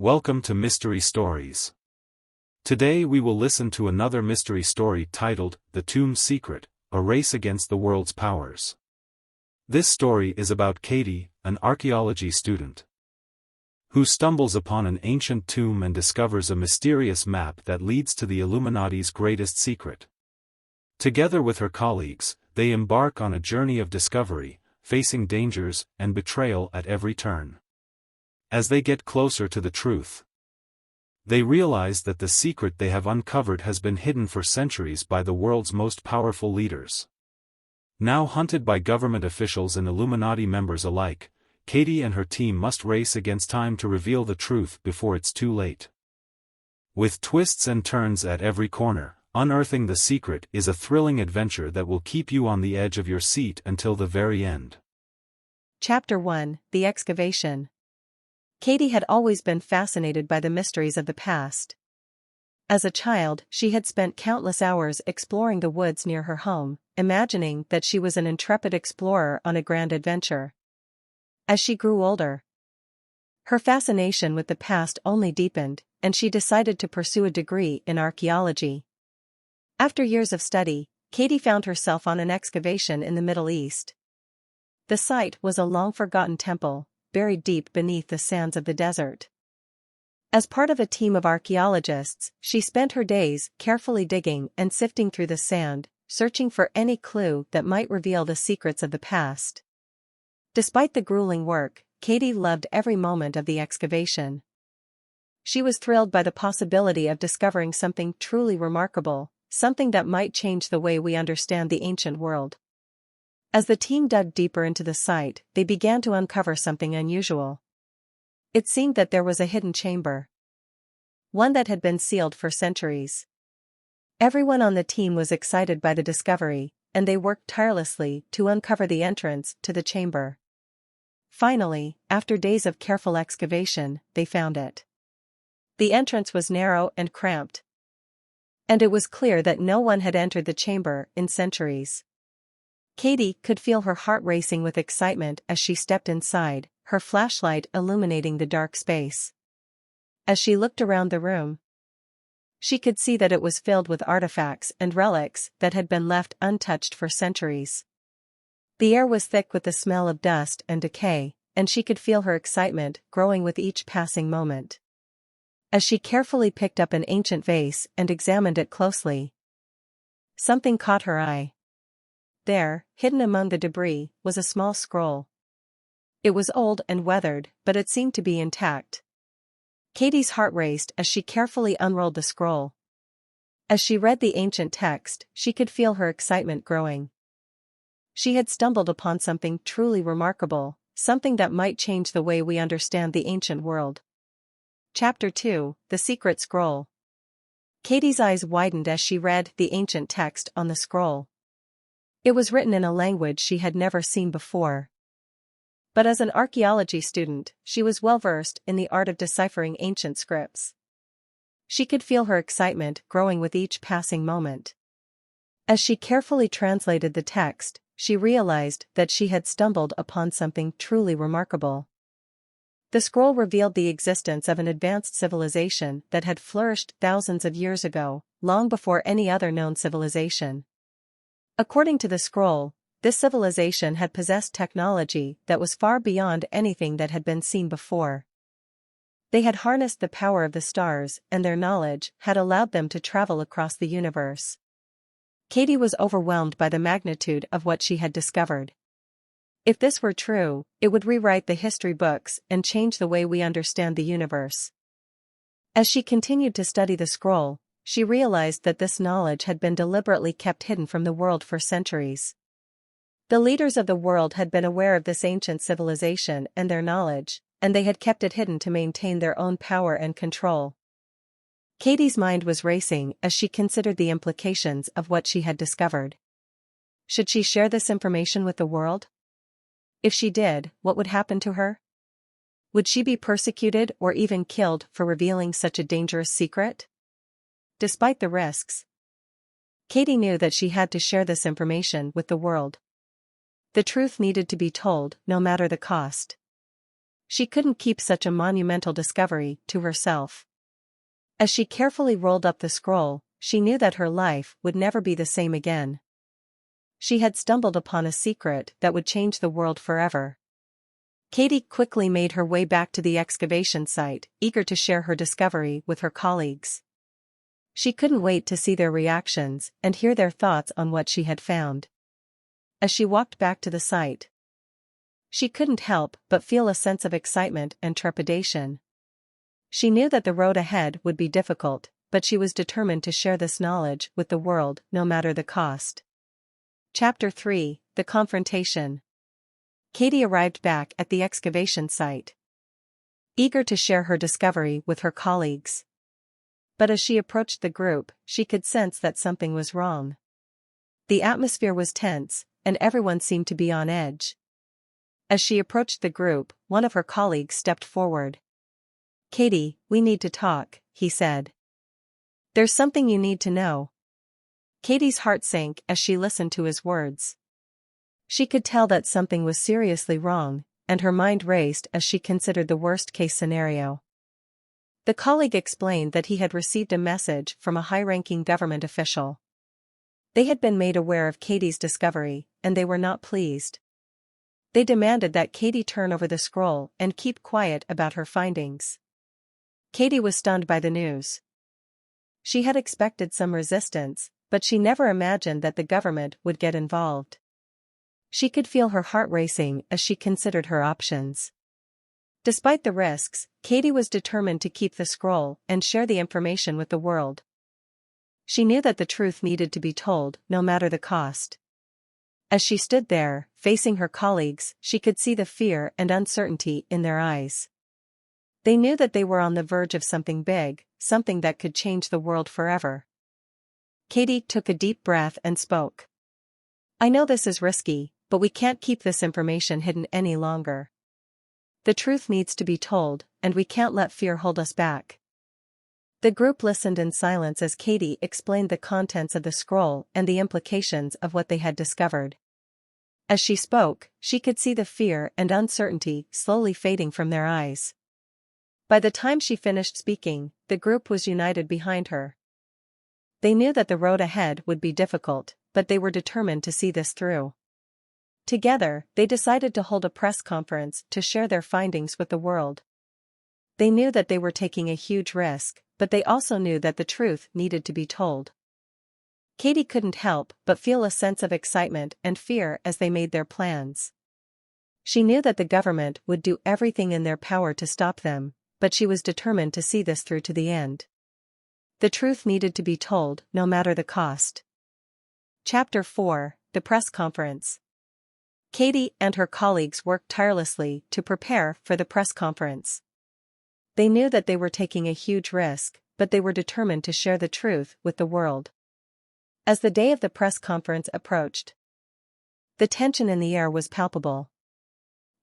Welcome to Mystery Stories. Today we will listen to another mystery story titled, The Tomb Secret, A Race Against the World's Powers. This story is about Katie, an archaeology student, who stumbles upon an ancient tomb and discovers a mysterious map that leads to the Illuminati's greatest secret. Together with her colleagues, they embark on a journey of discovery, facing dangers and betrayal at every turn. As they get closer to the truth, they realize that the secret they have uncovered has been hidden for centuries by the world's most powerful leaders. Now hunted by government officials and Illuminati members alike, Katie and her team must race against time to reveal the truth before it's too late. With twists and turns at every corner, Unearthing the Secret is a thrilling adventure that will keep you on the edge of your seat until the very end. Chapter 1: The Excavation. Katie had always been fascinated by the mysteries of the past. As a child, she had spent countless hours exploring the woods near her home, imagining that she was an intrepid explorer on a grand adventure. As she grew older, her fascination with the past only deepened, and she decided to pursue a degree in archaeology. After years of study, Katie found herself on an excavation in the Middle East. The site was a long-forgotten temple, buried deep beneath the sands of the desert. As part of a team of archaeologists, she spent her days carefully digging and sifting through the sand, searching for any clue that might reveal the secrets of the past. Despite the grueling work, Katie loved every moment of the excavation. She was thrilled by the possibility of discovering something truly remarkable, something that might change the way we understand the ancient world. As the team dug deeper into the site, they began to uncover something unusual. It seemed that there was a hidden chamber, one that had been sealed for centuries. Everyone on the team was excited by the discovery, and they worked tirelessly to uncover the entrance to the chamber. Finally, after days of careful excavation, they found it. The entrance was narrow and cramped, and it was clear that no one had entered the chamber in centuries. Katie could feel her heart racing with excitement as she stepped inside, her flashlight illuminating the dark space. As she looked around the room, she could see that it was filled with artifacts and relics that had been left untouched for centuries. The air was thick with the smell of dust and decay, and she could feel her excitement growing with each passing moment. As she carefully picked up an ancient vase and examined it closely, something caught her eye. There, hidden among the debris, was a small scroll. It was old and weathered, but it seemed to be intact. Katie's heart raced as she carefully unrolled the scroll. As she read the ancient text, she could feel her excitement growing. She had stumbled upon something truly remarkable, something that might change the way we understand the ancient world. Chapter 2: The Secret Scroll. Katie's eyes widened as she read the ancient text on the scroll. It was written in a language she had never seen before. But as an archaeology student, she was well versed in the art of deciphering ancient scripts. She could feel her excitement growing with each passing moment. As she carefully translated the text, she realized that she had stumbled upon something truly remarkable. The scroll revealed the existence of an advanced civilization that had flourished thousands of years ago, long before any other known civilization. According to the scroll, this civilization had possessed technology that was far beyond anything that had been seen before. They had harnessed the power of the stars, and their knowledge had allowed them to travel across the universe. Katie was overwhelmed by the magnitude of what she had discovered. If this were true, it would rewrite the history books and change the way we understand the universe. As she continued to study the scroll, she realized that this knowledge had been deliberately kept hidden from the world for centuries. The leaders of the world had been aware of this ancient civilization and their knowledge, and they had kept it hidden to maintain their own power and control. Katie's mind was racing as she considered the implications of what she had discovered. Should she share this information with the world? If she did, what would happen to her? Would she be persecuted or even killed for revealing such a dangerous secret? Despite the risks, Katie knew that she had to share this information with the world. The truth needed to be told, no matter the cost. She couldn't keep such a monumental discovery to herself. As she carefully rolled up the scroll, she knew that her life would never be the same again. She had stumbled upon a secret that would change the world forever. Katie quickly made her way back to the excavation site, eager to share her discovery with her colleagues. She couldn't wait to see their reactions and hear their thoughts on what she had found. As she walked back to the site, she couldn't help but feel a sense of excitement and trepidation. She knew that the road ahead would be difficult, but she was determined to share this knowledge with the world, no matter the cost. Chapter 3: The Confrontation. Katie arrived back at the excavation site, eager to share her discovery with her colleagues. But as she approached the group, she could sense that something was wrong. The atmosphere was tense, and everyone seemed to be on edge. As she approached the group, one of her colleagues stepped forward. "Katie, we need to talk," he said. "There's something you need to know." Katie's heart sank as she listened to his words. She could tell that something was seriously wrong, and her mind raced as she considered the worst-case scenario. The colleague explained that he had received a message from a high-ranking government official. They had been made aware of Katie's discovery, and they were not pleased. They demanded that Katie turn over the scroll and keep quiet about her findings. Katie was stunned by the news. She had expected some resistance, but she never imagined that the government would get involved. She could feel her heart racing as she considered her options. Despite the risks, Katie was determined to keep the scroll and share the information with the world. She knew that the truth needed to be told, no matter the cost. As she stood there, facing her colleagues, she could see the fear and uncertainty in their eyes. They knew that they were on the verge of something big, something that could change the world forever. Katie took a deep breath and spoke. "I know this is risky, but we can't keep this information hidden any longer. The truth needs to be told, and we can't let fear hold us back." The group listened in silence as Katie explained the contents of the scroll and the implications of what they had discovered. As she spoke, she could see the fear and uncertainty slowly fading from their eyes. By the time she finished speaking, the group was united behind her. They knew that the road ahead would be difficult, but they were determined to see this through. Together, they decided to hold a press conference to share their findings with the world. They knew that they were taking a huge risk, but they also knew that the truth needed to be told. Katie couldn't help but feel a sense of excitement and fear as they made their plans. She knew that the government would do everything in their power to stop them, but she was determined to see this through to the end. The truth needed to be told, no matter the cost. Chapter 4: The Press Conference. Katie and her colleagues worked tirelessly to prepare for the press conference. They knew that they were taking a huge risk, but they were determined to share the truth with the world. As the day of the press conference approached, the tension in the air was palpable.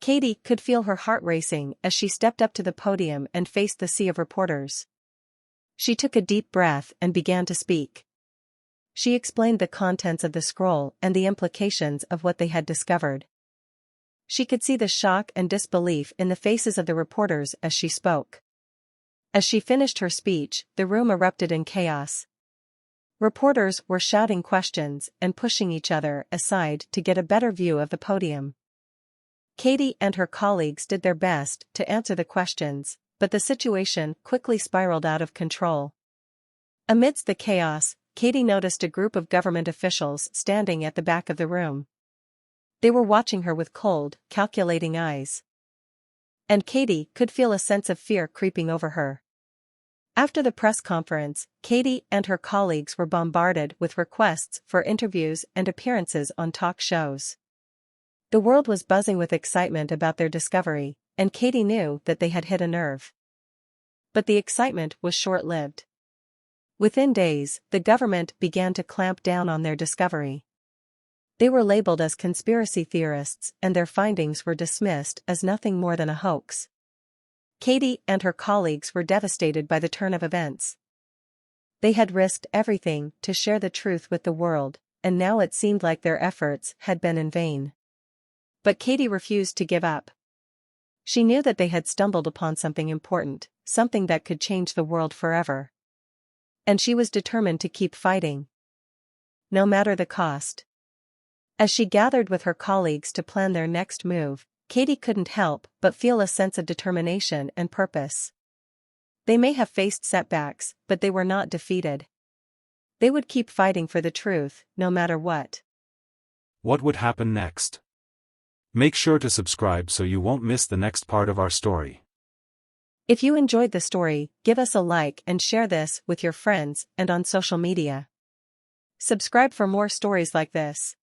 Katie could feel her heart racing as she stepped up to the podium and faced the sea of reporters. She took a deep breath and began to speak. She explained the contents of the scroll and the implications of what they had discovered. She could see the shock and disbelief in the faces of the reporters as she spoke. As she finished her speech, the room erupted in chaos. Reporters were shouting questions and pushing each other aside to get a better view of the podium. Katie and her colleagues did their best to answer the questions, but the situation quickly spiraled out of control. Amidst the chaos, Katie noticed a group of government officials standing at the back of the room. They were watching her with cold, calculating eyes. And Katie could feel a sense of fear creeping over her. After the press conference, Katie and her colleagues were bombarded with requests for interviews and appearances on talk shows. The world was buzzing with excitement about their discovery, and Katie knew that they had hit a nerve. But the excitement was short-lived. Within days, the government began to clamp down on their discovery. They were labeled as conspiracy theorists, and their findings were dismissed as nothing more than a hoax. Katie and her colleagues were devastated by the turn of events. They had risked everything to share the truth with the world, and now it seemed like their efforts had been in vain. But Katie refused to give up. She knew that they had stumbled upon something important, something that could change the world forever. And she was determined to keep fighting. No matter the cost. As she gathered with her colleagues to plan their next move, Katie couldn't help but feel a sense of determination and purpose. They may have faced setbacks, but they were not defeated. They would keep fighting for the truth, no matter what. What would happen next? Make sure to subscribe so you won't miss the next part of our story. If you enjoyed the story, give us a like and share this with your friends and on social media. Subscribe for more stories like this.